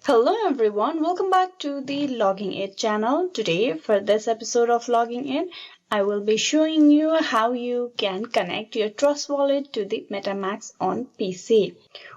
Hello everyone, welcome back to the Logging In channel. Today for this episode of Logging In, I will be showing you how you can connect your Trust Wallet to the MetaMask on PC.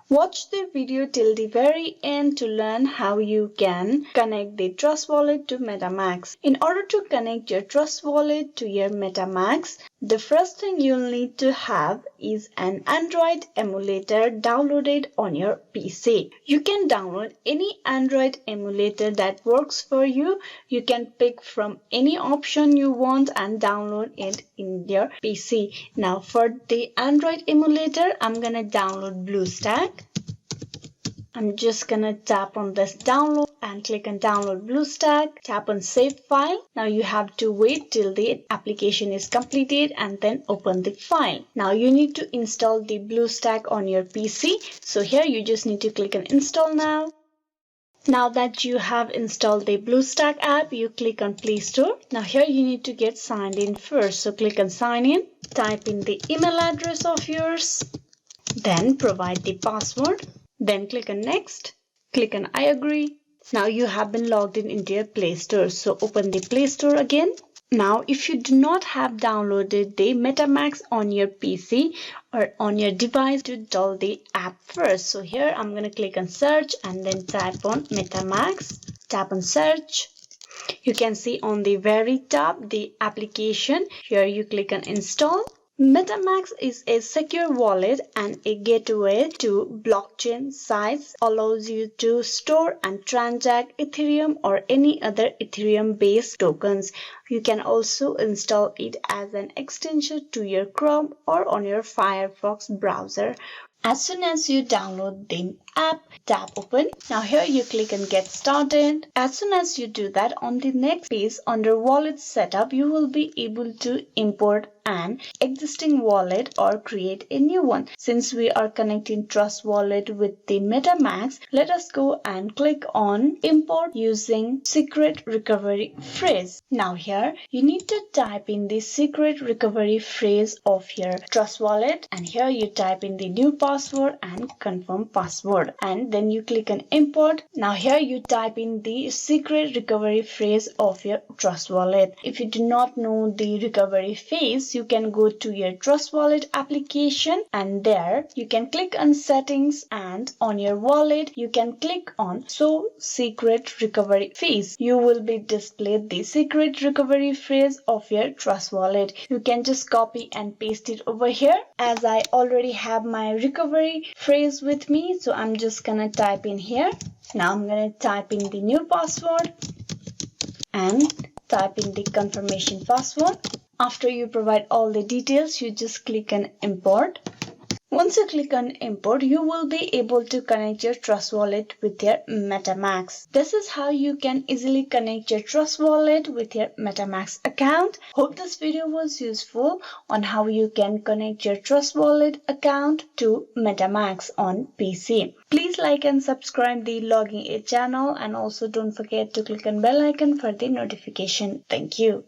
Watch the video till the very end to learn how you can connect the Trust Wallet to MetaMask. In order to connect your Trust Wallet to your MetaMask, the first thing you'll need to have is an Android emulator downloaded on your PC. You can download any Android emulator that works for you. You can pick from any option you want and download it in your PC. Now for the Android emulator, I'm gonna download BlueStack. I'm just gonna tap on this download and click on download BlueStack, tap on save file. Now you have to wait till the application is completed and then open the file. Now you need to install the BlueStack on your PC. So here you just need to click on install now. Now that you have installed the BlueStack app, you click on Play Store. Now here you need to get signed in first. So click on sign in, type in the email address of yours, then provide the password. Then click on next, click on I agree. Now you have been logged in into your Play Store. So open the Play Store again. Now if you do not have downloaded the MetaMask on your PC or on your device, to install the app first. So here I'm going to click on search and then type on MetaMask. Tap on search. You can see on the very top the application. Here you click on install. MetaMask is a secure wallet and a gateway to blockchain sites, allows you to store and transact Ethereum or any other Ethereum-based tokens. You can also install it as an extension to your Chrome or on your Firefox browser. As soon as you download the app, tap open. Now here you click on get started. As soon as you do that, on the next page under wallet setup, you will be able to import an existing wallet or create a new one. Since we are connecting Trust Wallet with the MetaMask, let us go and click on import using secret recovery phrase. Now here you need to type in the secret recovery phrase of your Trust Wallet, and here you type in the new password and confirm password, and then you click on import. Now here you type in the secret recovery phrase of your Trust Wallet. If you do not know the recovery phrase, you can go to your Trust Wallet application and there you can click on settings, and on your wallet you can click on show secret recovery phrase. You will be displayed the secret recovery phrase of your Trust Wallet. You can just copy and paste it over here. As I already have my recovery phrase with me, so I'm just gonna type in here. Now I'm gonna type in the new password and type in the confirmation password. After you provide all the details, you just click on import. Once you click on import, you will be able to connect your Trust Wallet with your MetaMask. This is how you can easily connect your Trust Wallet with your MetaMask account. Hope this video was useful on how you can connect your Trust Wallet account to MetaMask on PC. Please like and subscribe the Logging In channel, and also don't forget to click on bell icon for the notification. Thank you.